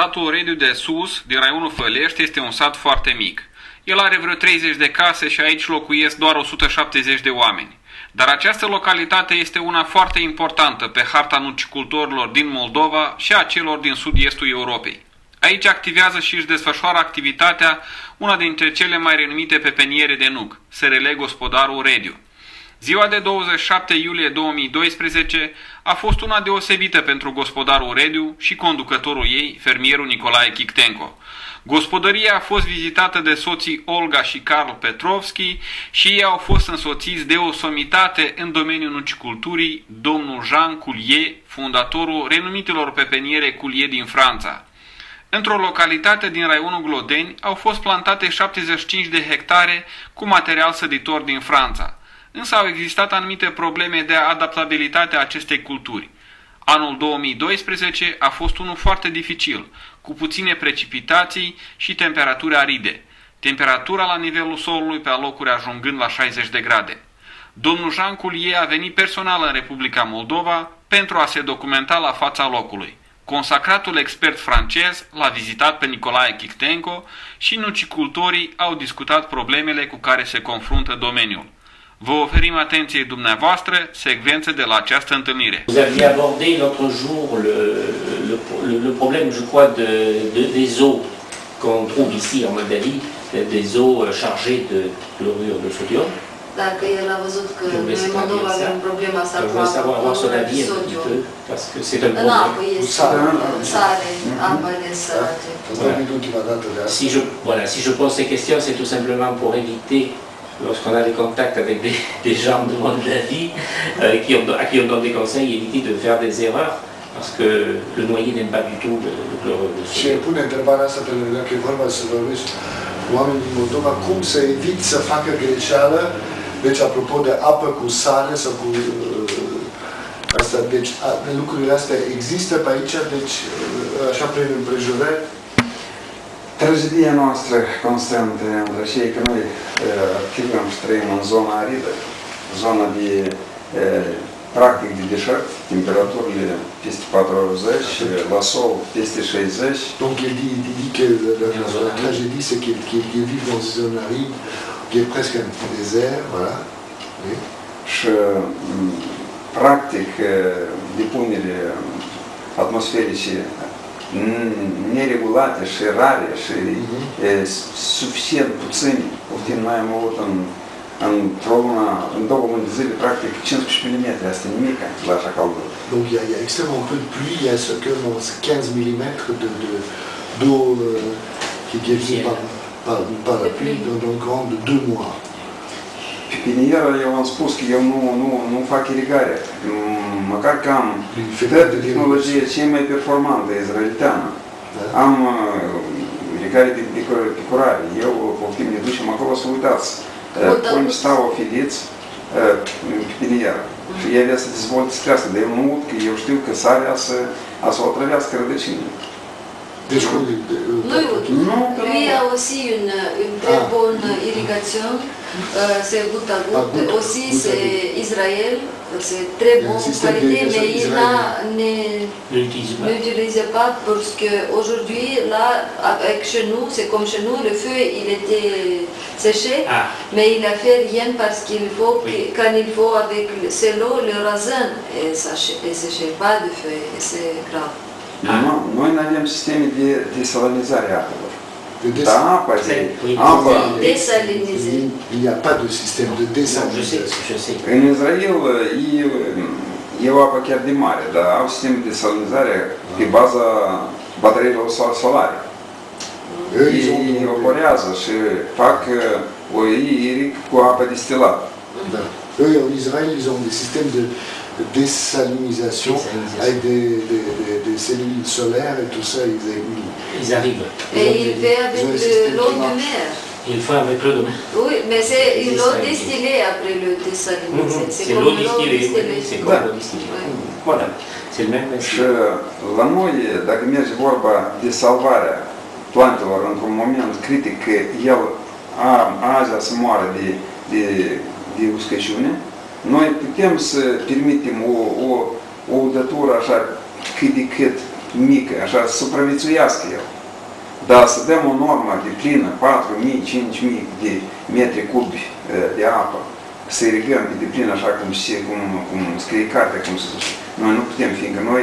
Satul Rediu de Sus, din raionul Fălești, este un sat foarte mic. El are vreo 30 de case și aici locuiesc doar 170 de oameni. Dar această localitate este una foarte importantă pe harta nucicultorilor din Moldova și a celor din sud-estul Europei. Aici activează și își desfășoară activitatea una dintre cele mai renumite pepeniere de nuc, SRL Gospodarul Rediu. Ziua de 27 iulie 2012 a fost una deosebită pentru gospodarul Rediu și conducătorul ei, fermierul Nicolae Chictenco. Gospodăria a fost vizitată de soții Olga și Carl Petrovski și ei au fost însoțiți de o somitate în domeniul nuciculturii, domnul Jean Culier, fondatorul renumitelor pepeniere Culier din Franța. Într-o localitate din raionul Glodeni au fost plantate 75 de hectare cu material săditor din Franța. Însă au existat anumite probleme de adaptabilitate a acestei culturi. Anul 2012 a fost unul foarte dificil, cu puține precipitații și temperaturi aride. Temperatura la nivelul solului pe alocuri ajungând la 60 de grade. Domnul Jean Culier a venit personal în Republica Moldova pentru a se documenta la fața locului. Consacratul expert francez l-a vizitat pe Nicolae Chictenco și nucicultorii au discutat problemele cu care se confruntă domeniul. Vă oferim atenției dumneavoastră secvențe de la această întâlnire. Vous aviez abordé l'autre jour le problème, je crois, des eaux qu'on trouve ici en Moldavie, des eaux chargées de chlorure de sodium. Dacă el a văzut că noi în Moldova avem problema asta cu apă de sodium. În apă este sare, apele sărace. Si je pose ces questions, c'est tout simplement pour éviter, lorsqu'on a des contacts avec des gens de Moldavie à qui on donne des conseils, éviter de faire des erreurs, parce que le noyer n'aime pas du tout le chlorure de sodium. Și pune întrebarea asta pentru că e vorba să vorbești cu oameni din Moldova, cum să evit să facă greșeală. Deci, apropo de apă cu sare sau cu asta, deci lucrurile astea există pe aici, deci așa prin împrejurări. Tragedia noastră constantă, Andrei, e că noi activăm și trăim în zona aridă, zona de, practic, de deșert, temperaturile peste 40, la sol peste 60. Donc il dit que la tragédie, c'est qu'il vit dans une zone aride, qui est presque un petit désert, voilà. Oui. Și, practic, depunerile atmosferice neregulate și rare și suficient puțini, poftim, noi am avut în 2 luni de zile, practic, 15 mm, asta e nimic la așa căldură. Donc il y a extrêmement peu de pluie, il y a seulement 15 mm d'eau qui est par la pluie dans un grand de 2 mois. Pepinieră, eu am spus că eu nu fac irigare. Măcar că am tehnologie cea mai performantă izraeliteană. Am irigare de curare. Eu, poftim, ne ducem acolo să uitați. Punem stau filiți pepinieră. Și ea vrea să dezvolte să crească, dar eu nu uit că eu știu că sarea să o otrăvească rădăcinile. Lui a aussi une très bonne irrigation, c'est goutte à goutte. Aussi c'est Israël, c'est très bonne qualité, mais il n'utilise pas parce qu'aujourd'hui, là, avec chez nous, c'est comme chez nous, le feu il était séché, mais il a fait rien parce qu'il faut, quand il faut avec l'eau, le raisin, et ça ne séchait pas de feu, et c'est grave. Noi nu avem sisteme de desalinizare a apelor. Il n'y a pas de système de désalinisation. În Israel e o apă chiar de mare, dar au sistem de desalinizare pe baza bateriilor solare. Ei evaporează și fac o irig cu apă destilată. Eux, en Israël, ils ont des systèmes de désalinisation avec des cellules solaires et tout ça. Ils arrivent. Et ils font avec l'eau de mer. Ils font avec l'eau de mer. Oui, mais c'est une eau distillée après le désalinisé. C'est l'eau distillée. C'est comme l'eau distillée. Voilà. C'est le même principe. Și la noi, dacă merge vorba de salvarea plantelor într-un moment critic, că el azi să moară de uscăciune, noi putem să permitem o udătură așa cât de cât mică, așa, să supraviețuiască el. Dar să dăm o normă de plină, 4.000-5.000 de metri cubi de apă, să irigăm pe deplin așa cum scrie cartea, cum se zice. Noi nu putem, fiindcă noi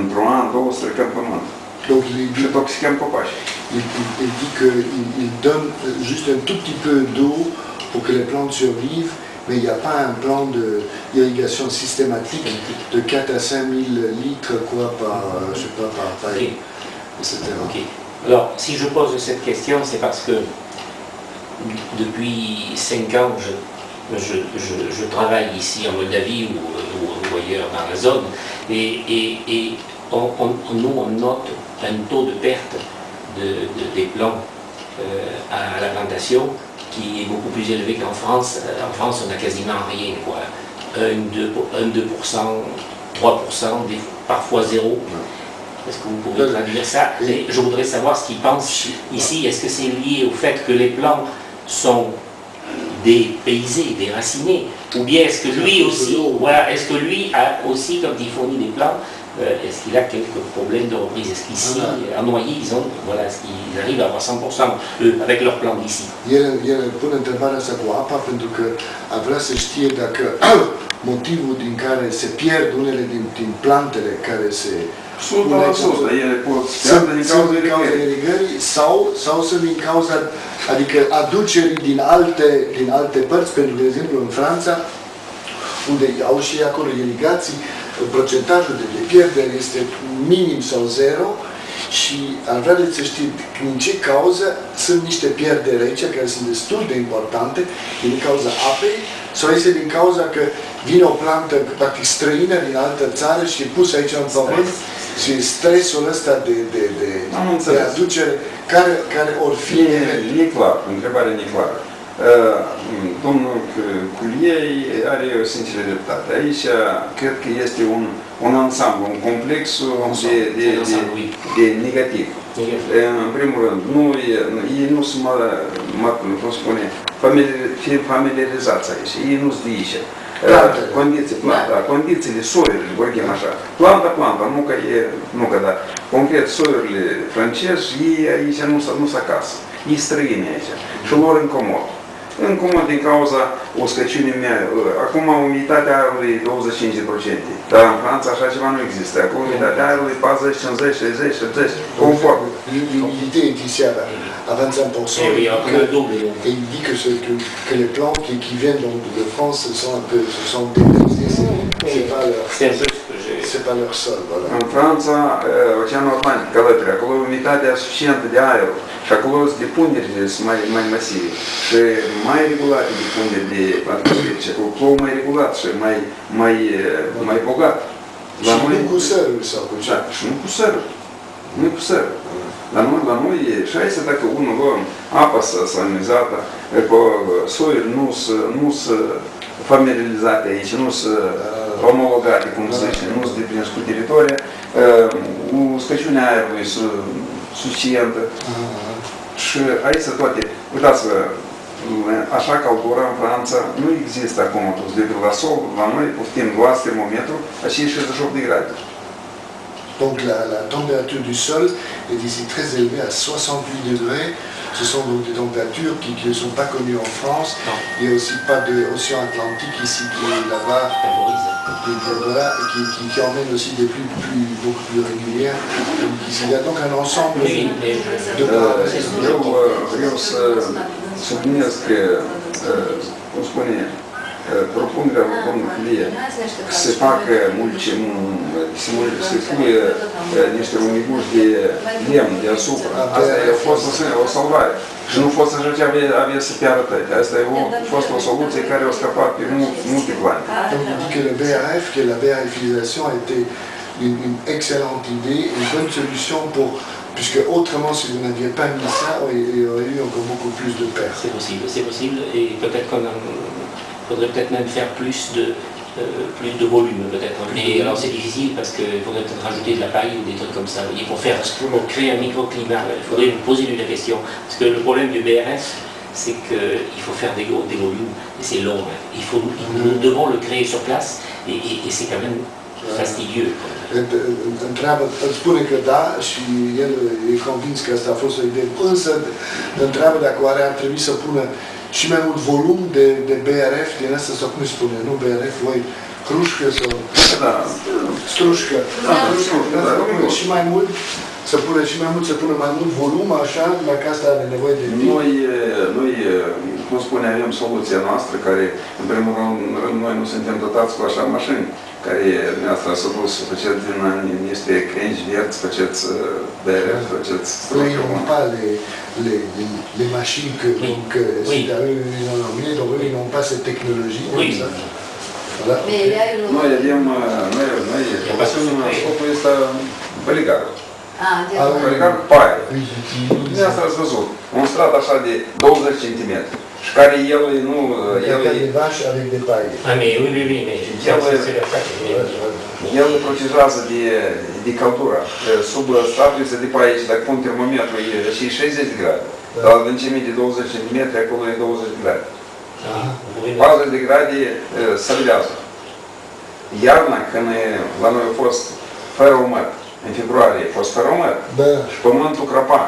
într-un an, două, stricăm pământ. Și toxicăm copaci. Il dit qu'il donne juste un tout petit peu d'eau pour que les plantes survivent, mais il n'y a pas un plan d'irrigation systématique de 4 à 5 000 litres quoi, par, je sais pas, par etc. Okay. Alors, si je pose cette question, c'est parce que depuis 5 ans, je travaille ici en Moldavie ou ailleurs dans la zone, et nous on note un taux de perte des plants à la plantation qui est beaucoup plus élevé qu'en France. En France, on n'a quasiment rien, quoi. 1, 2%, 3%, parfois 0%. Est-ce que vous pouvez traduire ça? Et je voudrais savoir ce qu'ils pensent ici. Est-ce que c'est lié au fait que les plants sont dépaysés, déracinés? Ou bien est-ce que lui aussi, voilà, est-ce que lui a aussi, quand il fournit des plants, est-ce qu'il a quelques problèmes de reprise? Est-ce qu'ici, en Noyer, ils ont, voilà, est-ce qu'ils arrivent à avoir 100% avec leur plan d'ici? El pune întrebarea asta cu apa pentru că ar vrea să știe dacă motivul din care se pierd unele din plantele care se sunt din cauza irigării sau sunt din cauza, adică aducerii din alte părți, pentru că, de exemplu, în Franța, unde au și acolo irigații, procentajul de pierdere este minim sau zero și ar vrea să știi din ce cauză sunt niște pierderi aici care sunt destul de importante, din cauza apei sau este din cauza că vine o plantă practic străină din altă țară și e pus aici în pământ și stresul ăsta de aducere care or fi... E clar, întrebarea e clară. Domnul Culiei are o sinceră dreptate. Aici cred că este un ansamblu, un complex de negativ. În primul rând, ei nu sunt cum spune, familiarizați aici, ei nu sunt de aici. Condițiile, soiurile, vorbim așa. Planta, nu că da. Concret, soiurile francezi, ei aici nu sunt acasă. Ei străini aici și lor incomod. Incomod din cauza uscăciunii mea. Acum umiditatea aerului e 25%, dar în Franța așa ceva nu există. Acum umiditatea aerului 40, 50, 60, 70, confort. L'humidité est ici à 25%. Et il dit que les plantes qui viennent de France se sont déprisées. C'est pas leur sol. Voilà. În Franța, Oceanul Atlantic, Călătri, acolo umiditatea suficientă de aer și acolo depunerile sunt mai masive și mai regulate depunerile de atmosferice, acolo plouă mai regulat și mai bogat. Și nu cu sărul sau cu ce? Și nu cu sărul. Nu cu sărul. La noi e, și aici dacă unul luăm apa salinizată, soiuri nu sunt familiarizate aici, nu sunt omologate, cum se zice, nu sunt deprinși cu teritoria, uscăciunea aerului suficientă. Și aici toate, uitați-vă, așa căldură în Franța nu există acum toți de la sol, la noi putem lua termometru a 68 de grade. Donc la température du sol est ici très élevée à 68 degrés. Ce sont donc des températures qui ne sont pas connues en France. Non. Il n'y a aussi pas d'océan Atlantique ici qui est là-bas, qui emmène aussi des pluies beaucoup plus régulières. Il y a donc un ensemble de vreau să subliniez că, cum spune, propunerea domnului Culie să facă să pune niște uniguși de lemn deasupra. Asta a fost o salvare. Și nu fost așa ce avea să piară tăi. Asta a fost o soluție care a scăpat pe multe plane. Donc il dit que le BRF, que la BRFisation a été une excellente idée, une bonne solution pour... Puisque autrement, si vous n'aviez pas mis ça, il y aurait eu encore beaucoup plus de pertes. C'est possible, et peut-être qu'on faudrait peut-être même faire plus de volume, peut-être. Mais alors c'est difficile parce qu'il faudrait peut-être rajouter de la paille ou des trucs comme ça. Pour créer un microclimat, il faudrait vous poser la question. Parce que le problème du BRF, c'est qu'il faut faire des volumes, et c'est long. Nous devons le créer sur place, et c'est quand même fastidieux. Întreabă, îți spune că da și el e convins că asta a fost o idee, însă întreabă dacă oare ar trebui să pună și mai mult volum de BRF din asta, sau cum îi spune, nu BRF, voi hrușcă sau strușcă. Și mai mult, să pună și mai mult, să pună mai mult volum, așa, dacă asta are nevoie de timp. Noi, cum spune, avem soluția noastră, care, în primul rând, noi nu suntem dotați cu așa mașini, care dumneavoastră a dus, faceți din niște crengi verzi, faceți BRF, faceți strușcă. Ils n'ont pas les machines que c'est à eux, ils en ont mis, donc eux, ils n'ont pas cette technologie comme ça. Voilà. Noi avem, scopul este băligarul. Băligarul cu paie. Dumneavoastră ați văzut, un strat așa de 20 cm. Și care el nu... El protejează de căldură. Sub stratul este de paie și dacă pun termometrul e și 60 de grade. Dar la adâncime de 20 cm, acolo e 20 de grade. 40 de grade sălvează. Iarna, când la noi a fost fără umăr, în februarie a fost fără umăr și pământul crăpa,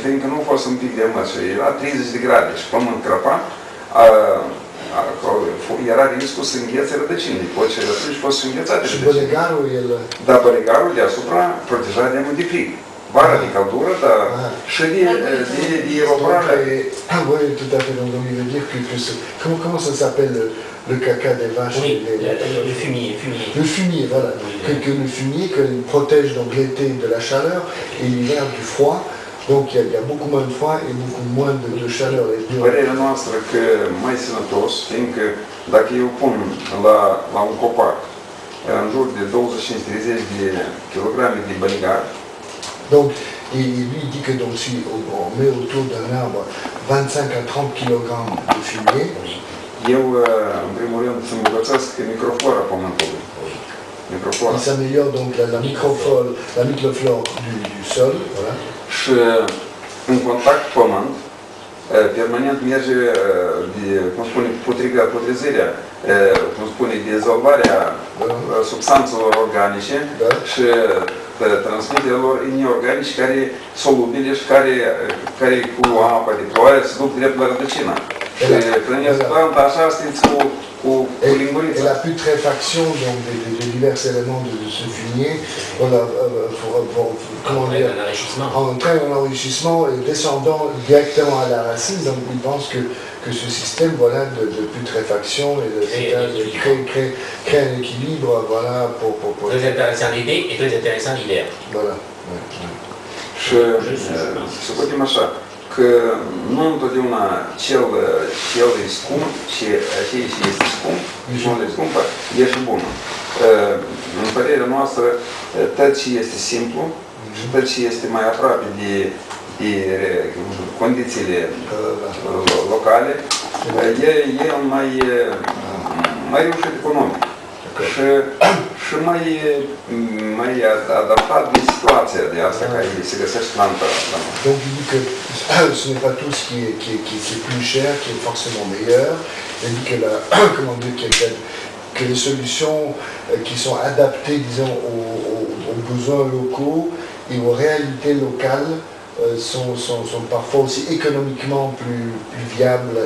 fiindcă nu a fost un pic de umăr și era 30 de grade și pământ crăpa, era riscul să înghețe rădăcinile, poate și rădăcini și poate să înghețate rădăcinile. Și bălegarul, el... Dar bălegarul deasupra protejat de mult de frig. Vara de căldură, dar și de evaporare. Oui, tout à fait. Donc, il veut dire que comment ça s'appelle le caca des vaches? Oui, le fumier. Le fumier, voilà. Que le fumier, qu'il protège donc l'été de la chaleur et l'hiver du froid. Donc il y a beaucoup moins de froid et beaucoup moins de chaleur. Părerea noastră că mai sănătos, fiindcă dacă eu pun la un copac în jur de 25-30 de kilograme de băligar. Donc, et lui il dit que donc, si on met autour d'un arbre 25 à 30 kg de fumier, eu, în primul rând, să îmbogățesc microflora pământului. Il s'améliore donc la microflore du sol. Voilà. Și în contact cu pământ, permanent merge, cum spune, putrezirea, cum spune, dizolvarea substanțelor organice și transmiterea lor neorganice care solubile și care cu apa de ploaie se duc drept la rădăcină. Și hrănesc planta așa, știți, cu lingurița. Et la putréfaction donc, des divers éléments de ce fumier, voilà, entraîne un enrichissement et descendant directement à la racine. Donc il pense que ce système voilà, de putréfaction et crée un équilibre voilà, pour... Très intéressant l'été et très intéressant l'hiver. Voilà. Și să putem așa, că nu întotdeauna cel e scump, ceea ce este scump, nu e scumpă, e și bună. În părerea noastră, tot ce este simplu și tot ce este mai aproape de condițiile locale, e mai reușit economic și mai adaptat de situația de asta care se găsește planta. Donc il dit que ce n'est pas tout ce qui est plus cher qui est forcément meilleur. Il dit que que les solutions qui sont adaptées, disons, aux besoins locaux et aux réalités locales sont parfois aussi économiquement plus viables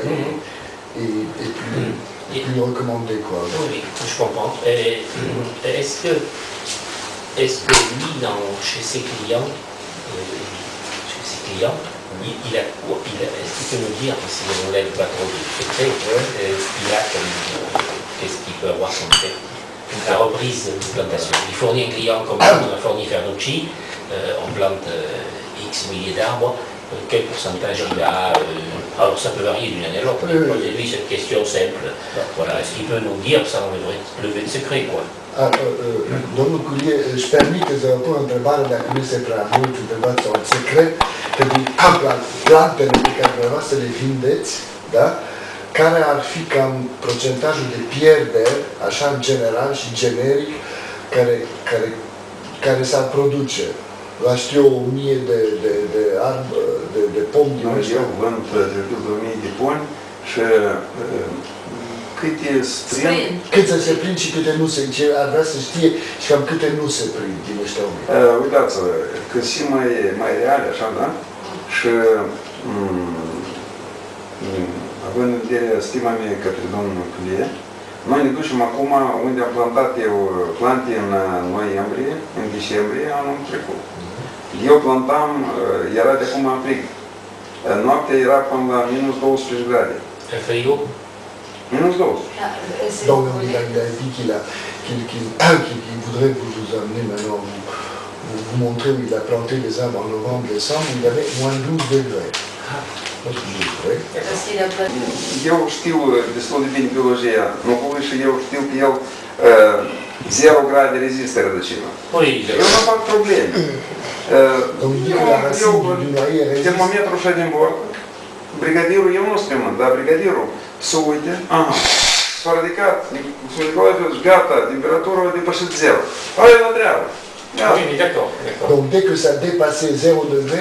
et plus recommandées, quoi. Oui, je comprends. Est-ce que lui, chez ses clients, est-ce qu'il peut nous dire, si on ne lève pas trop de secret, qu'est-ce qu'il peut avoir comme la reprise de plantation? Il fournit un client comme on a fourni Ferrucci, on plante X milliers d'arbres, quel pourcentage il a? Alors ça peut varier d'une année à l'autre, mais posez-lui cette question simple. Voilà, est-ce qu'il peut nous dire sans lever de secret, quoi? Domnul Curie își permite să pună întrebarea dacă nu este prea mult întrebat sau în secret, că din plantele pe care dumneavoastră le vindeți, da? Care ar fi cam procentajul de pierderi, așa în general și generic, care s-ar produce? La știu 1000 de pomi din ăștia. Eu vând 1000 de pomi și câte sprind. Câte se prind și câte nu se, ce ar vrea să știe și cam câte nu se prind din ăștia oameni. Uitați-vă, că și mai reale, așa, da? Și având în vedere stima mea către domnul Culie, noi ne ducem acum unde am plantat eu plante în noiembrie, în decembrie, anul trecut. Eu plantam, era de acum frig. Noaptea era până la minus 12 grade. Frigo? Minus 12. Donc il a dit qu'il voudrait vous amener maintenant, vous montrer où il a planté les arbres en novembre, décembre, où il y avait moins 12 degrés. Eu știu destul de bine biologia nucului și eu știu că el 0 grade rezistă rădăcina. Eu nu fac probleme. Termometrul așa din bord, brigadirul, eu nu spun, dar brigadirul se uite, s-a ridicat, gata, temperatura a depășit 0. Hai la treabă. Oui, mais d'accord. Donc dès que ça dépassait 0 degré,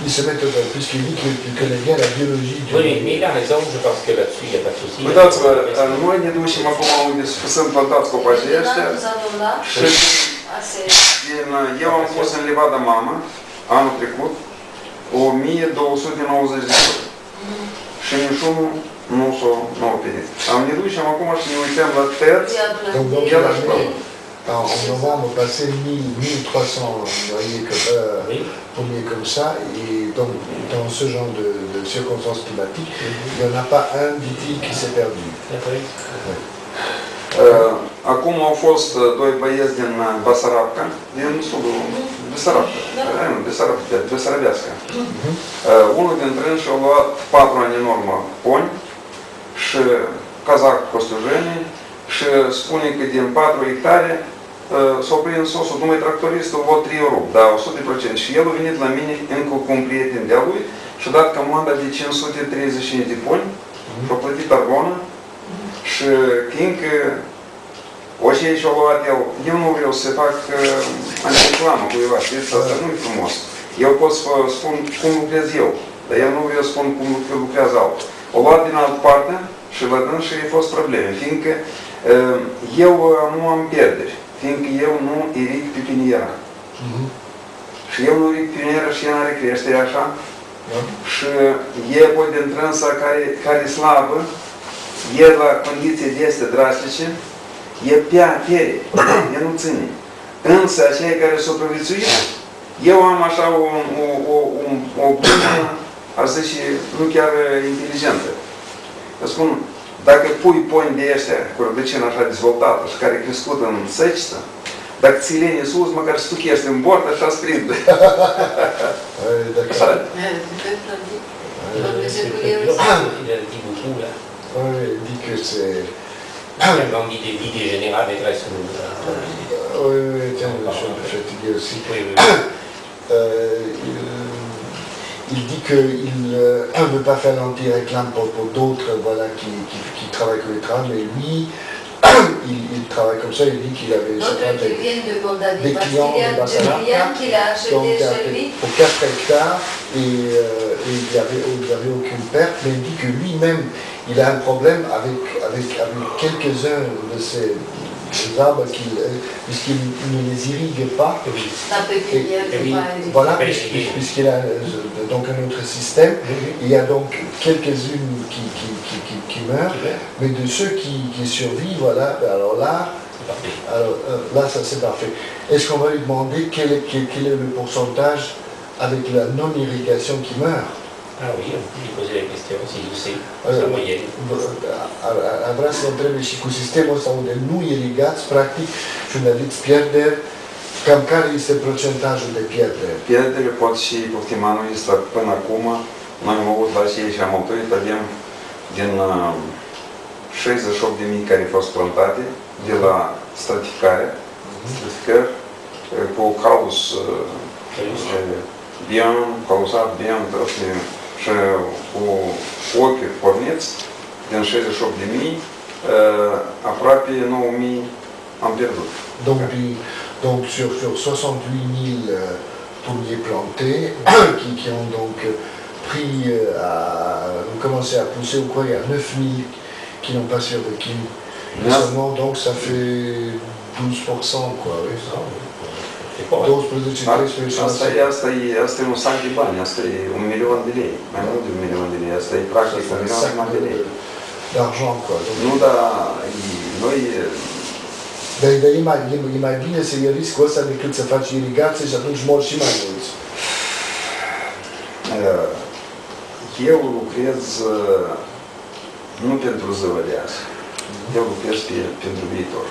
il se met dedans, puisqu'il dit qu'il connaît bien la biologie du... Oui, mais il a raison, je pense que là-dessus, il n'y a pas de souci. Uitați-vă, noi ne ducem acum unde sunt plantați copacii ăștia și eu am fost în Levada Mama, anul trecut, 1290 de ori. Și niciunul nu s-a oprit. Ne ducem acum și ne uităm la terți, el aș plăcut. En novembre, on passait 1300 noyés comme ça, et donc dans ce genre de circonstances climatiques, il n'y en a pas un, dit-il, qui s'est perdu. Acum au fost doi băieți din Basarabca, din sudul Besarabească. Unul dintre ei și-a luat 4 ani în urmă poni și cazac costujenii și spune că din 4 hectare s-a prins sosul numai tractoristul, o 3 euro, dar 100%. Și el a venit la mine încă cu un prieten de-a lui și a dat comanda de 535 de poni și a plătit arbonă și fiindcă o ce și-a luat el, eu nu vreau să fac anticlamă cuiva, știți, asta nu e frumos. Eu pot să spun cum lucrez eu, dar eu nu vreau să spun cum lucrează altul. O luat din altă parte și la dâns și a fost probleme, fiindcă eu nu am pierderi, fiindcă eu nu iric pepiniera. Și eu nu iric pepiniera și ea n-are creștere așa. Și e pot de întrânsa care e slabă, e la condiții de astea drastice, e piere, e nu ține. Însă aceia care supraviețuiesc, eu am așa o bună, aș zice, nu chiar inteligentă. Îți spun, dacă pui poni de ăștia cu rădăcină așa dezvoltată și care e crescut în săcită, dacă ți leni sus, măcar stuchești în bord, așa sprinde. Așa. Il dit que c'est... On dit des vies dégénérées avec la soude. Oui, tiens, je te dis aussi. Il dit qu'il ne veut pas faire l'anti-réclame pour d'autres voilà, qui travaillent comme les trams, mais lui, il travaille comme ça, il dit qu'il avait des clients de Basarabca, donc pour 4 hectares, et il n'y avait aucune perte, mais il dit que lui-même, il a un problème avec quelques-uns de ces arbres puisqu'il ne les irrigue pas. Voilà, puisqu'il a donc un autre système. Il y a donc quelques-unes qui meurent, mais de ceux qui survivent, voilà, alors là, ça c'est parfait. Est-ce qu'on va lui demander quel est le pourcentage avec la non-irrigation qui meurt? Ah oui, on peut lui poser la question, si je sais, la moyenne. Vrea să întrebe și cu sistemul ăsta unde nu irigați, practic, și unde aveți pierderi, cam care este procentajul de pierderi? Pierderile pot și ultimanul este până acum, noi am avut la cei și am autorit, avem din 68.000 care au fost plantate, de la stratificare, cu calus bien, calusat bien, și cu ochi porniți, din 68.000, aproape 9.000 am pierdut. Donc sur 68 000 pommiers plantés, qui ont donc pris, ont commencé à pousser, ou quoi, il y a 9 000 qui n'ont pas survécu. Seulement, donc ça fait 12%, quoi, oui, ça. 12-13%. Asta e un sac de bani, asta e 1 milion de lei, mai mult de 1 milion de lei, asta e practic 1 milion de lei. D'argent, quoi. Nu, dar noi... Dar e mai bine să iei riscul ăsta decât să faci irigație și atunci mor și mai mulți. Eu lucrez nu pentru ziua de azi. Eu lucrez pentru viitor.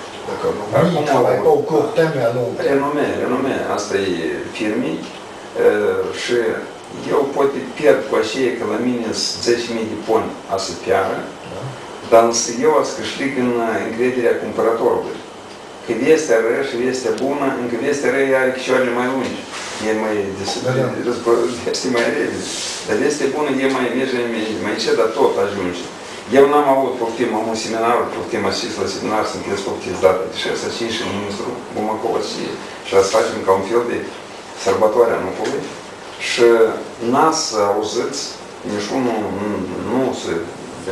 Acum travaille pas au court terme, mais à long terme. Renume, asta e firmei și eu poate pierd cu aceea că la mine sunt 10.000 de poni a să piară, dar eu aș câștig în încrederea cumpărătorului. Că vestea rea și vestea bună, încă vestea rea are chicioarele mai lungi. E mai este mai repede. Dar vestea bună e mai merge mai încet, dar tot ajunge. Eu n-am avut poftim, am un seminar, poftim asist la seminar, sunteți poftiți data de șef, să și ministrul Bumacova și să facem ca un fel de sărbătoare a Nucului și n-ați auziți, nici unul nu se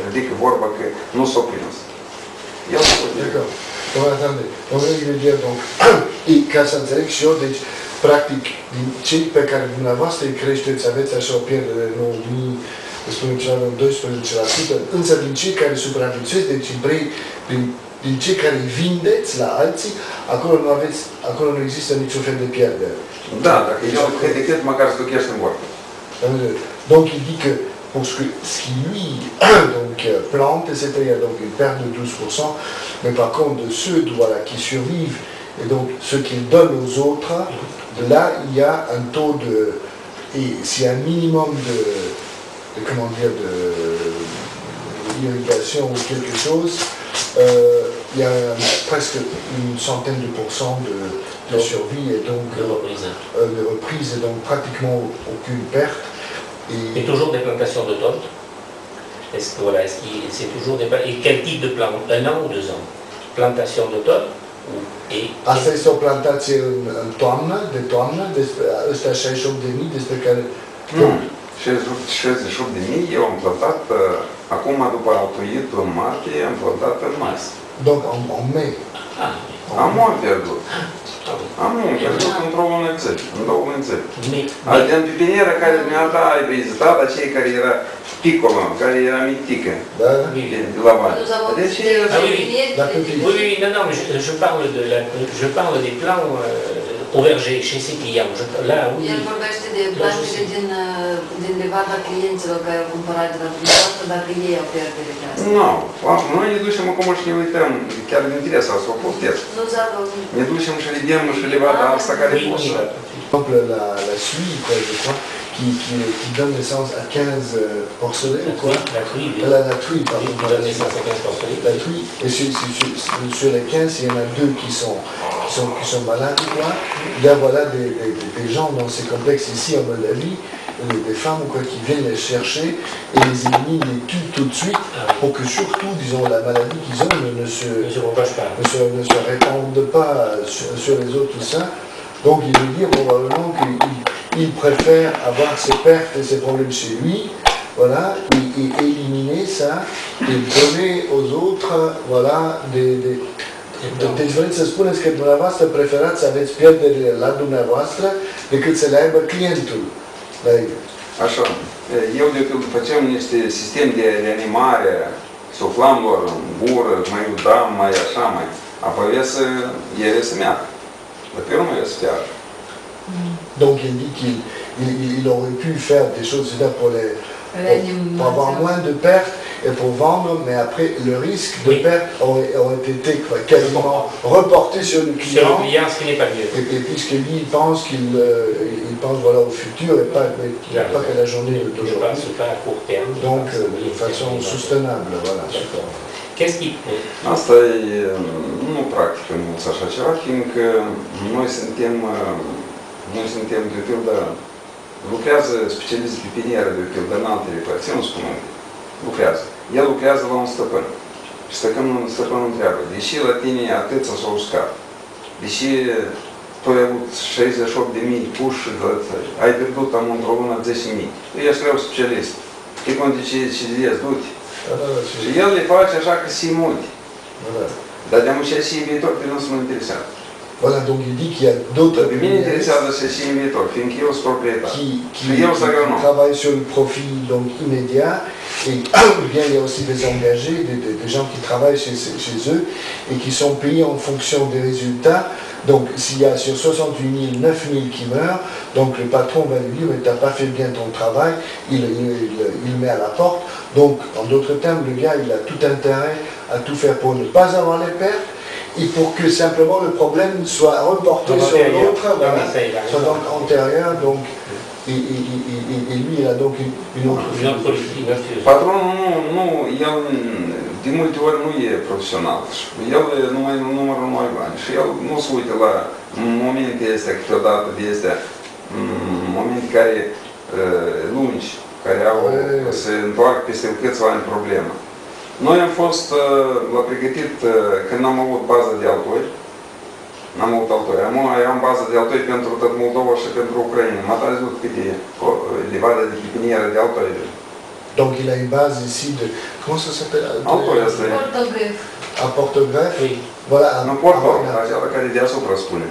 ridică vorba că nu s-o prins. El s-o prins. Domnule Ingridier, donc, ca să înțeleg și eu, deci, practic, din cei pe care dumneavoastră îi creșteți, aveți așa o pierdere de 9.000, spunem ceva de 12%, însă din cei care supraviețuiesc, deci din cei care îi vindeți la alții, acolo nu există niciun fel de pierdere. Da, dacă eu cât măcar stochește în vorbă. Donc il dit que pour ce qui lui donc, plante, c'est-à-dire donc une perte de 12%, mais par contre de ceux voilà, qui survivent et donc ceux qu'il donne aux autres, de là il y a un taux de... Et s'il y a un minimum de comment dire, d'irrigation ou quelque chose, il y a presque une centaine de pourcents de survie et donc de reprise et donc pratiquement aucune perte. Et toujours des plantations de tomes. Est-ce que voilà, c'est toujours des et quel type de plante? 1 an ou 2 ans? Plantation de tomes. Asta este o plantație în toamnă, de toamnă, ăstea 68.000 despre care... 68.000, eu am plantat, acum după altuit în martie, am plantat în mai. Donc en mai. Am pierdut. Am pierdut într-o lună țări, în 2 luni țări. În pipinieră care mi-a dat, ai vizitat, acei care era piccolo, care era mitică, de la bani. Deci, oui, non, mais je parle des plants au verger, chez ses clients. Là, oui. El vorbește de plantele din livada clienților care au cumpărat de la dumneavoastră, dacă ei au pierdere de asta. Nu, noi ne ducem acum și ne uităm, chiar din interes, asta o postez. Ne ducem și vedem și livada asta care e pusă. La suie, quoi, je crois, qui donne naissance à 15 porcelets, ou quoi? La truie, pardon. Qui donne naissance à 15 porcelets. La truie, et sur les 15, il y en a 2 qui sont malades, quoi. Il y a voilà, des gens dans ces complexes ici en Moldavie, des femmes ou quoi, qui viennent les chercher et les éliminent, les tuent tout de suite pour que surtout, disons, la maladie qu'ils ont ne se répande pas sur les autres, tout ça. Donc il veut dire probablement qu'il préfère avoir ses pertes et ses problèmes chez lui, voilà, et éliminer ça et donner aux autres, voilà, deci vreți să spuneți că dumneavoastră preferați să aveți pierderile la dumneavoastră decât să le aibă clientul. Așa. Eu de când făceam niște sisteme de reanimare, suflam lor în gură, mai udam, mai așa, mai... Apoi ele să meargă. Dar pe urmă ele să piară. Donc il dit qu'il aurait pu faire des choses pour avoir moins de pertes et pour vendre, mais après le risque de perte aurait été quasiment reporté sur le client. Sur le client, ce qui n'est pas mieux. Et puisque lui, il pense voilà, au futur et pas qu'à la journée d'aujourd'hui. Pas à court terme. Donc de façon soutenable, voilà. Qu'est-ce qui... Asta nu practică mulți așa ceva, fiindcă noi suntem de pildă, lucrează specialiști de pipinieră de pildă în altele părți, nu spun unde. Lucrează. El lucrează la un stăpân. Și stăpânul întreabă, deși la tine atâția s-au uscat, deși tu ai avut 68.000 puși, ai pierdut am într-o lună 10.000. Eu ești rău specialist. E când ce zici, du-te, Și el le face așa că se multe. Dar de muncea și în viitor, pe nu se mă interesează. Voilà, donc il dit qu'il y a d'autres qui travaillent sur le profit donc, immédiat. Et bien, il y a aussi des engagés, des gens qui travaillent chez eux et qui sont payés en fonction des résultats. Donc s'il y a sur 68 000, 9 000 qui meurent, donc le patron va lui dire mais tu n'as pas fait bien ton travail, il met à la porte. Donc en d'autres termes, le gars il a tout intérêt à tout faire pour ne pas avoir les pertes. Et pour que simplement le problème soit reporté sur l'autre, voilà, soit donc antérieur, donc, et lui il a donc une autre politique. Patronul el de multe ori nu e profesional. El numai numărul noi bani. Și el nu se uită la momente astea, câteodată de astea, momente care lungi, care au se întoarcă peste câțiva ani problemă. Noi am fost la pregătit, când am avut bază de altoi, n-am avut altoi, am bază de altoi pentru tot Moldova și pentru Ucraina. M-a trazut câte livade de pipinieră de altoi. Donc il a une base ici de... Comment ça s'appelle? Altoi asta e. Portogref. À Portogref? Oui. Voilà. Nu Portogref, aceea care deasupra spune.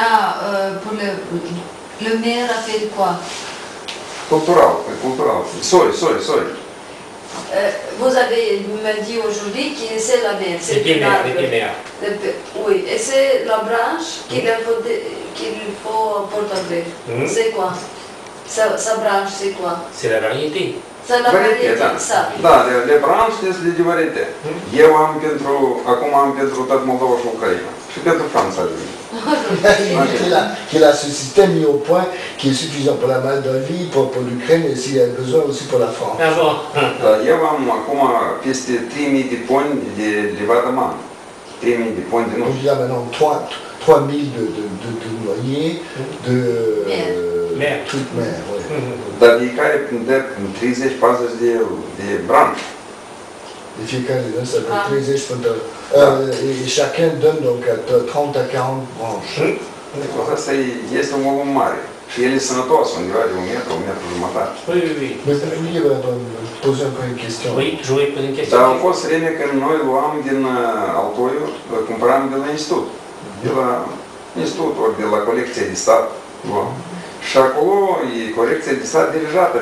Ah, pour le maire a fait quoi? Cultural, cultural. Soi. Vous avez me dit aujourd'hui que c'est la mer, c'est oui, et c'est la branche qu'il faut Portogref. C'est quoi? Sa branche, c'est quoi? C'est la variété. C'est la variété, ça. Da, le branche este de variété. Eu am acum am pentru tot Moldova și Ucraina. Și pentru Franța. Qu'il a ce système mis au point qui est suffisant pour la Moldavie, pour l'Ukraine et s'il y a besoin aussi pour la France. Eu am acum peste 3000 de poni de levadăman. 3000 de poni de nu. Donc il y a maintenant 3000 de noyers, de trucs mer, oui. Dar de care prindem 30-40 de branche. De fiecare din ăsta, de 30 până... Et chacun donne donc 30 à 40 branches. Asta este un volum mare. Și el e sănătos, undeva de 1 metru, 1 metru jumătate. Oui. Mais vous vouliez poser encore une question? Oui, je voulais poser une question. Dar au fost vreme când noi luam din Altoiu, cumpăram de la institut. De la institut, ori de la colecția de stat. Și acolo e colecția de stat dirijată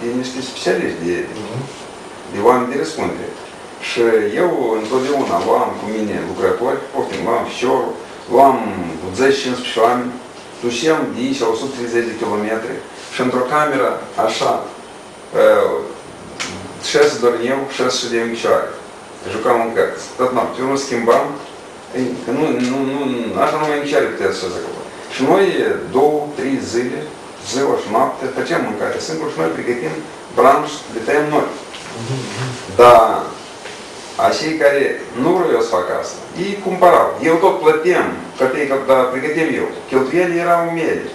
de niște specialiști, de oameni de răspundere. Și eu întotdeauna luam cu mine lucrători, luam fișorul, luam 10-15 oameni, duceam de aici la 130 de kilometri și într-o cameră așa, 6 dormi eu, 6 de încicioare. Jucam în cărți. Tot noapte. Eu nu schimbam, că așa numai încicioare putea să se acolo. Și noi 2-3 zile, ziua și noapte, făceam mâncare singur și noi pregătim branși, le tăiem noi. Dar acei care nu vreau să fac asta, ei cumpărau. Eu tot plăteam, dar pregătim eu. Cheltuielile erau mele,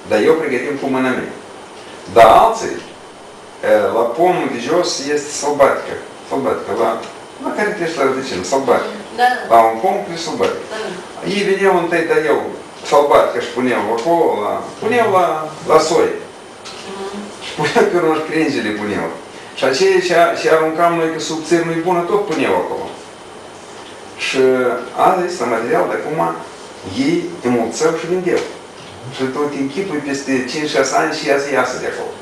dar eu pregătim cu mâna mea. Dar alții, la pomul de jos este sălbatică. La care treci la rădăcină, sălbatică. La un pom cu sălbatică. Ei veneau întâi, dar eu sălbatică și puneau acolo, puneau la soi. Și puneau pe urmă și crengile puneau. Și aceea și aruncam noi că subțiri nu-i bună, tot puneau acolo. Și azi este material, de acum ei înmulțeau și vindeau. Și tot închipui peste 5-6 ani și ea să iasă de acolo.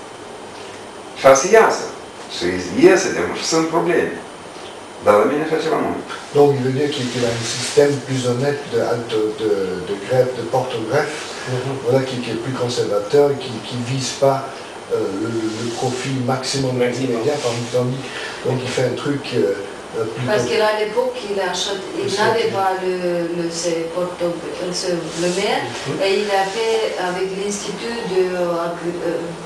Și a să iasă. Și iese de acolo și sunt probleme. Dar la mine așa ceva nu. Donc il veut dire qu'il a un système plus honnête de greffe, de porte-greffe, voilà, qui est plus conservateur, qui ne vise pas le profit maximum immédiat, donc il fait un truc plus... Parce qu'à l'époque, il n'avait pas le maire, et il a fait avec l'Institut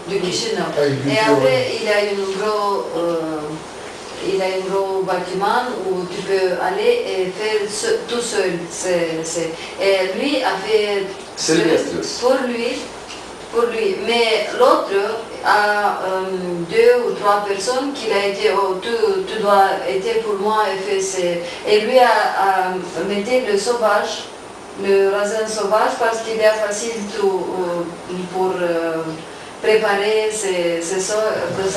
de Chișinău. Et après, il a un gros bâtiment où tu peux aller et faire tout seul. Et lui a fait pour lui. Mais l'autre a 2 ou 3 personnes qui a été, tu dois être pour moi et faire et lui a mis le sauvage, le raisin sauvage parce qu'il est facile pour préparer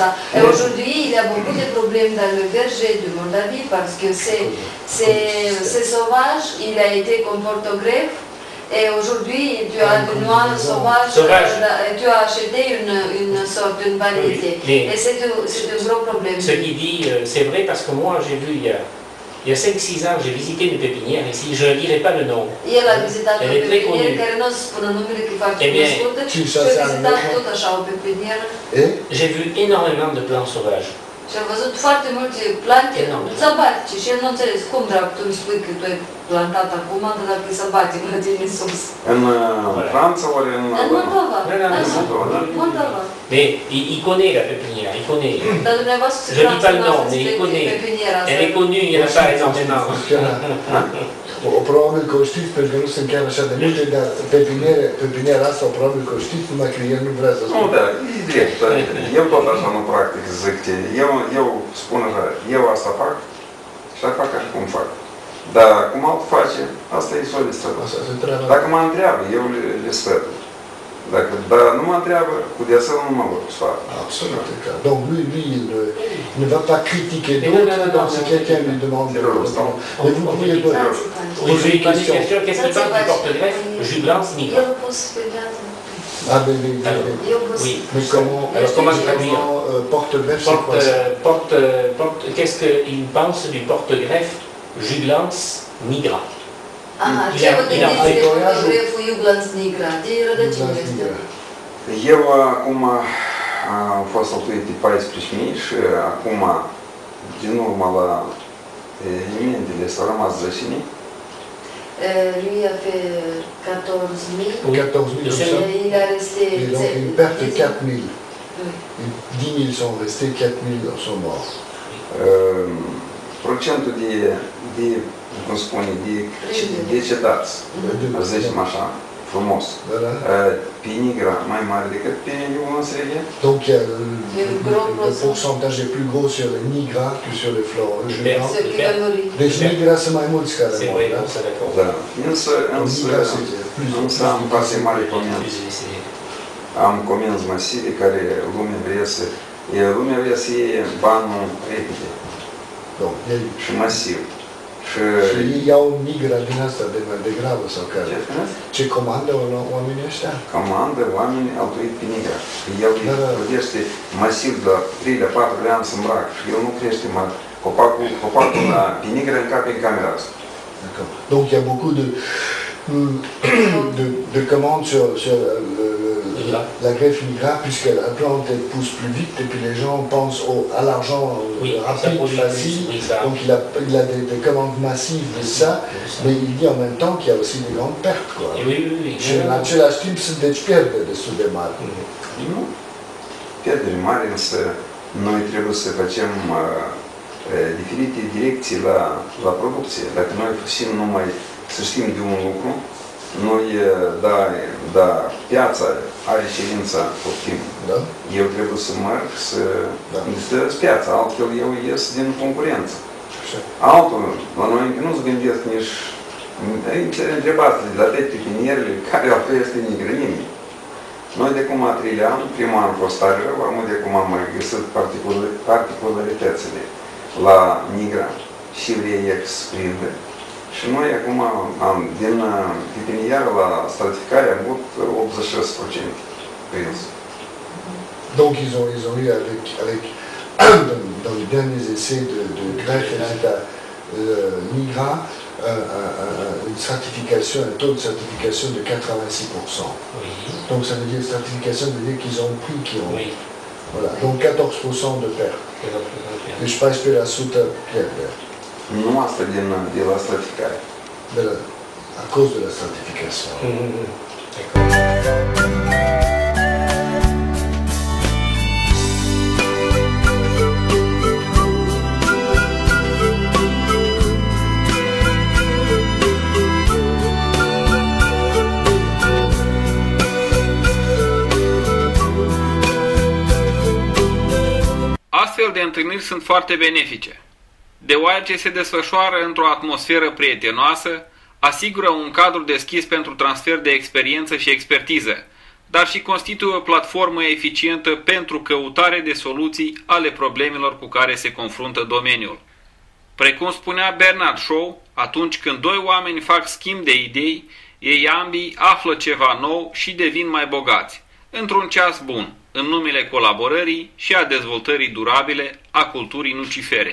ça. Et aujourd'hui, il y a beaucoup de problèmes dans le verger de Moldavie parce que c'est sauvage, il a été comme porte-greffe. Et aujourd'hui, tu as du noix sauvage, tu as acheté une sorte, une variété. Et c'est un gros problème. Ce qu'il dit, c'est vrai parce que moi, j'ai vu il y a 5-6 ans, j'ai visité une pépinière ici, je ne dirai pas le nom. El a vizitat o pepinieră care nu spune numele că e foarte cunoscută și a vizitat tot așa o pepinieră. J'ai vu énormément de plantes sauvages. Și am văzut foarte multe plante sălbatice și el nu înțeles cum dracu tu îmi spui că tu ai plantat acum, dar dacă e sălbatic la tine sus. În Franța ori în Moldova? În Moldova. Mais il connaît la pépinière, il connaît. Dar dumneavoastră je dis pas le nom, mais il connaît. Elle est connue, il y en a pas énormément. Probabil că o știți, pentru că nu sunt chiar așa de multe, dar pepiniera asta, probabil că o știți, numai că el nu vrea să spune. Nu, da, e drept. Eu tot așa nu practic, zic, eu spun așa, eu asta fac și așa fac așa cum fac. Dar cum altul face, asta e solistă. Dacă mă întreabă, eu le sfătui. Dar nu mă întreabă, cu deasă nu mă vor sfat. Absolut. Donc lui, il ne va pas critiquer d'autres dans ce quelqu'un lui demande de l'eau. Mais vous pourriez poser une question. Qu'est-ce qu'il pense du porte-greffe Juglans nigra? Ah ben oui. Mais comment porte-greffe, c'est quoi ça? Qu'est-ce qu'il pense du porte-greffe Juglans nigra? Ce vă gândiți de portogreful Juglans nigra? De rădăcini este? Eu acum am fost altuit 14.000 și acum, din urmă la evenimentele, s-au rămas 10.000. Lui a fait 14.000. 14.000, il a resté... Donc une perte de 4.000. 10.000 sont restés, 4.000 sont morts. Procentul de cum spune, de decedați, zicem așa, frumos, pe nigra mai mare decât pe Juglans reghe. Donc le pourcentage est plus gros sur le nigra que sur le Juglans. Deci nigra sunt mai mulți care mor, da? Însă am pase mare comenzi. Am comenzi masive care lumea vrea să iei banul repede și masiv. Și ei iau nigra din asta de mai degrabă sau care? Ce comandă oamenii ăștia? Comandă oamenii altuit pe nigra. El îi plătește masiv de 3-4 ani să îmbracă și el nu crește copacul pe nigra încape în camera asta. Donc il y a beaucoup de commandes sur la greffe nigra, puisque la plante pousse plus vite et puis les gens pensent à l'argent rapide, facile. Donc il a des commandes massives de ça, mais il dit en même temps qu'il y a aussi des grandes pertes. Quoi. Și în același timp sunt deci pierderi destul de mari. Nu, pierderi mari, însă noi trebuie să facem diferite direcții la producție. Dacă noi făsim numai să știm de un lucru, noi, da, piața are cerința tot timpul. Da? Eu trebuie să merg să investez piața, altfel eu ies din concurență. Altul, la noi încă nu se gândesc nici, întrebați-le de toate pepinierele care altfel este nigră, nimeni. Noi de cum a 3 ani, primul an a fost tare rău, am de cum am mai găsit particularitățile la nigra și vrei exprinde. Și noi acum, din pepinieră la stratificare, am avut 86% prins. Donc ils ont eu avec dans les derniers essais de greffe nigra une certification, un taux de certification de 86%. Donc ça veut dire certification veut dire qu'ils ont pris, voilà. Donc 14% de perte. Deci 14% pierdere. Nu asta de la stratificare. À cause de la stratification. Astfel de întâlniri sunt foarte benefice, deoarece se desfășoară într-o atmosferă prietenoasă, asigură un cadru deschis pentru transfer de experiență și expertiză, dar și constituie o platformă eficientă pentru căutare de soluții ale problemelor cu care se confruntă domeniul. Precum spunea Bernard Shaw, atunci când doi oameni fac schimb de idei, ei ambii află ceva nou și devin mai bogați, într-un ceas bun, în numele colaborării și a dezvoltării durabile a culturii nucifere.